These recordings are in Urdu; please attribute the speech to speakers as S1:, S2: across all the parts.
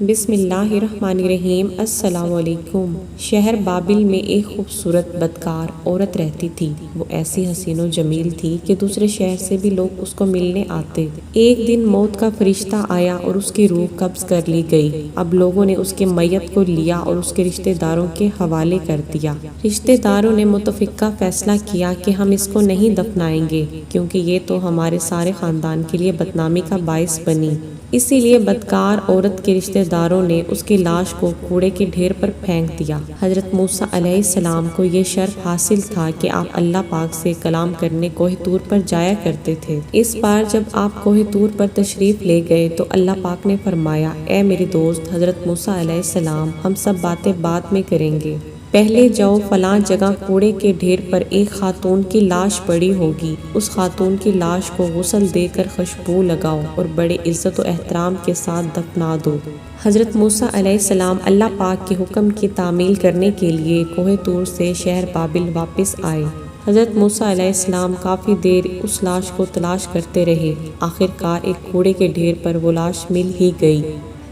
S1: بسم اللہ الرحمن الرحیم۔ السلام علیکم۔ شہر بابل میں ایک خوبصورت بدکار عورت رہتی تھی۔ وہ ایسی حسین و جمیل تھی کہ دوسرے شہر سے بھی لوگ اس کو ملنے آتے۔ ایک دن موت کا فرشتہ آیا اور اس کی روح قبض کر لی گئی۔ اب لوگوں نے اس کے میت کو لیا اور اس کے رشتہ داروں کے حوالے کر دیا۔ رشتہ داروں نے متفقہ فیصلہ کیا کہ ہم اس کو نہیں دفنائیں گے کیونکہ یہ تو ہمارے سارے خاندان کے لیے بدنامی کا باعث بنی۔ اسی لیے بدکار عورت کے رشتہ داروں نے اس کی لاش کو کوڑے کے ڈھیر پر پھینک دیا۔ حضرت موسیٰ علیہ السلام کو یہ شرف حاصل تھا کہ آپ اللہ پاک سے کلام کرنے کوہ طور پر جایا کرتے تھے۔ اس بار جب آپ کوہ طور پر تشریف لے گئے تو اللہ پاک نے فرمایا، اے میرے دوست حضرت موسیٰ علیہ السلام، ہم سب باتیں بعد میں کریں گے، پہلے جاؤ فلاں جگہ کوڑے کے ڈھیر پر ایک خاتون کی لاش پڑی ہوگی، اس خاتون کی لاش کو غسل دے کر خوشبو لگاؤ اور بڑے عزت و احترام کے ساتھ دفنا دو۔ حضرت موسیٰ علیہ السلام اللہ پاک کے حکم کی تعمیل کرنے کے لیے کوہ طور سے شہر بابل واپس آئے۔ حضرت موسیٰ علیہ السلام کافی دیر اس لاش کو تلاش کرتے رہے۔ آخر کار ایک کوڑے کے ڈھیر پر وہ لاش مل ہی گئی۔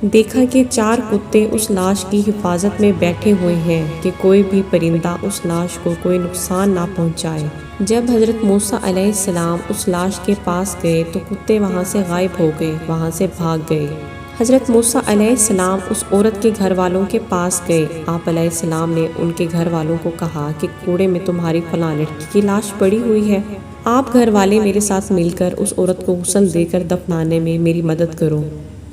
S1: دیکھا کہ 4 کتے اس لاش کی حفاظت میں بیٹھے ہوئے ہیں کہ کوئی بھی پرندہ اس لاش کو کوئی نقصان نہ پہنچائے۔ جب حضرت موسیٰ علیہ السلام اس لاش کے پاس گئے تو کتے وہاں سے غائب ہو گئے، وہاں سے بھاگ گئے۔ حضرت موسیٰ علیہ السلام اس عورت کے گھر والوں کے پاس گئے۔ آپ علیہ السلام نے ان کے گھر والوں کو کہا کہ کوڑے میں تمہاری فلاں لڑکی کی لاش پڑی ہوئی ہے، آپ گھر والے میرے ساتھ مل کر اس عورت کو غسل دے کر دفنانے میں میری مدد کرو۔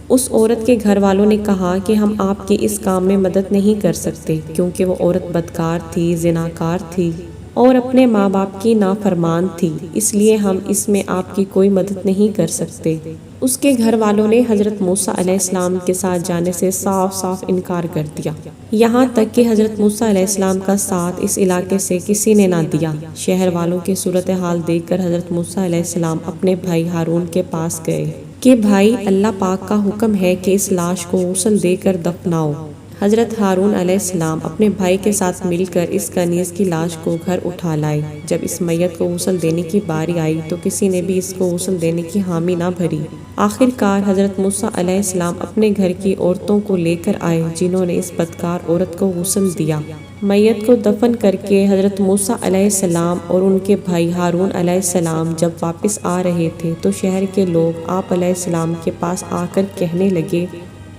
S1: اس عورت کے گھر والوں نے کہا کہ ہم آپ کے اس کام میں مدد نہیں کر سکتے کیونکہ وہ عورت بدکار تھی، زناکار تھی اور اپنے ماں باپ کی نافرمان تھی، اس لیے ہم اس میں آپ کی کوئی مدد نہیں کر سکتے۔ اس کے گھر والوں نے حضرت موسیٰ علیہ السلام کے ساتھ جانے سے صاف صاف انکار کر دیا، یہاں تک کہ حضرت موسیٰ علیہ السلام کا ساتھ اس علاقے سے کسی نے نہ دیا۔ شہر والوں کی صورتحال دیکھ کر حضرت موسیٰ علیہ السلام اپنے بھائی ہارون کے پاس گئے کہ بھائی، اللہ پاک کا حکم ہے کہ اس لاش کو غسل دے کر دفناؤ۔ حضرت ہارون علیہ السلام اپنے بھائی کے ساتھ مل کر اس کنیز کی لاش کو گھر اٹھا لائے۔ جب اس میت کو غسل دینے کی باری آئی تو کسی نے بھی اس کو غسل دینے کی حامی نہ بھری۔ آخر کار حضرت موسیٰ علیہ السلام اپنے گھر کی عورتوں کو لے کر آئے جنہوں نے اس بدکار عورت کو غسل دیا۔ میت کو دفن کر کے حضرت موسیٰ علیہ السلام اور ان کے بھائی ہارون علیہ السلام جب واپس آ رہے تھے تو شہر کے لوگ آپ علیہ السلام کے پاس آ کر کہنے لگے،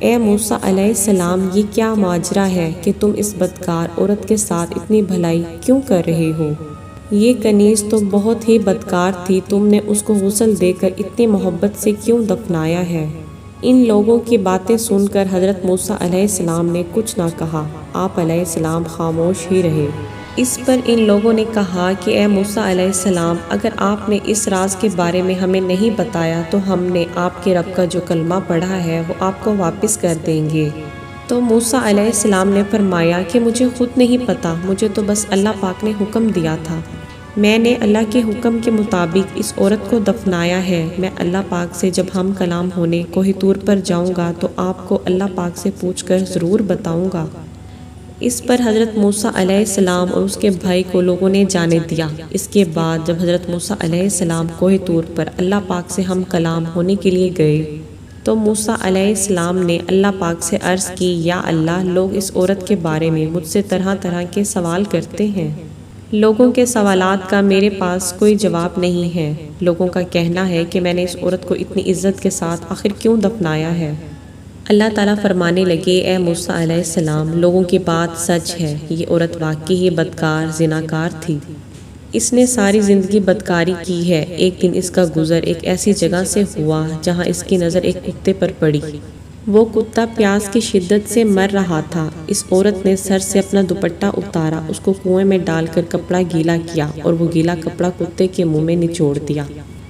S1: اے موسیٰ علیہ السلام، یہ کیا ماجرا ہے کہ تم اس بدکار عورت کے ساتھ اتنی بھلائی کیوں کر رہے ہو؟ یہ کنیز تو بہت ہی بدکار تھی، تم نے اس کو غسل دے کر اتنی محبت سے کیوں دفنایا ہے؟ ان لوگوں کی باتیں سن کر حضرت موسیٰ علیہ السلام نے کچھ نہ کہا۔ آپ علیہ السلام خاموش ہی رہے۔ اس پر ان لوگوں نے کہا کہ اے موسیٰ علیہ السلام، اگر آپ نے اس راز کے بارے میں ہمیں نہیں بتایا تو ہم نے آپ کے رب کا جو کلمہ پڑھا ہے وہ آپ کو واپس کر دیں گے۔ تو موسیٰ علیہ السلام نے فرمایا کہ مجھے خود نہیں پتا، مجھے تو بس اللہ پاک نے حکم دیا تھا، میں نے اللہ کے حکم کے مطابق اس عورت کو دفنایا ہے۔ میں اللہ پاک سے جب ہم کلام ہونے کوہ طور پر جاؤں گا تو آپ کو اللہ پاک سے پوچھ کر ضرور بتاؤں گا۔ اس پر حضرت موسیٰ علیہ السلام اور اس کے بھائی کو لوگوں نے جانے دیا۔ اس کے بعد جب حضرت موسیٰ علیہ السلام کوہ طور پر اللہ پاک سے ہم کلام ہونے کے لیے گئے تو موسیٰ علیہ السلام نے اللہ پاک سے عرض کی، یا اللہ، لوگ اس عورت کے بارے میں مجھ سے طرح طرح کے سوال کرتے ہیں، لوگوں کے سوالات کا میرے پاس کوئی جواب نہیں ہے۔ لوگوں کا کہنا ہے کہ میں نے اس عورت کو اتنی عزت کے ساتھ آخر کیوں دفنایا ہے؟ اللہ تعالیٰ فرمانے لگے، اے موسیٰ علیہ السلام، لوگوں کی بات سچ ہے، یہ عورت واقعی ہی بدکار، زناکار تھی، اس نے ساری زندگی بدکاری کی ہے۔ ایک دن اس کا گزر ایک ایسی جگہ سے ہوا جہاں اس کی نظر ایک کتے پر پڑی۔ وہ کتا پیاس کی شدت سے مر رہا تھا۔ اس عورت نے سر سے اپنا دوپٹہ اتارا، اس کو کنویں میں ڈال کر کپڑا گیلا کیا اور وہ گیلا کپڑا کتے کے منہ میں نچوڑ دیا،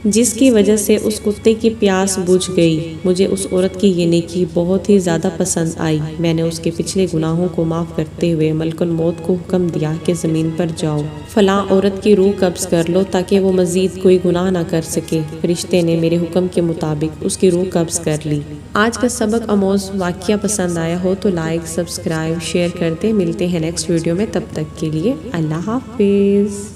S1: جس کی وجہ سے اس کتے کی پیاس بجھ گئی۔ مجھے اس عورت کی یہ نیکی بہت ہی زیادہ پسند آئی۔ میں نے اس کے پچھلے گناہوں کو معاف کرتے ہوئے ملک الموت کو حکم دیا کہ زمین پر جاؤ، فلاں عورت کی روح قبض کر لو تاکہ وہ مزید کوئی گناہ نہ کر سکے۔ فرشتے نے میرے حکم کے مطابق اس کی روح قبض کر لی۔ آج کا سبق آموز واقعہ پسند آیا ہو تو لائک، سبسکرائب، شیئر کر دیں۔ ملتے ہیں نیکسٹ ویڈیو میں، تب تک کے لیے اللہ حافظ۔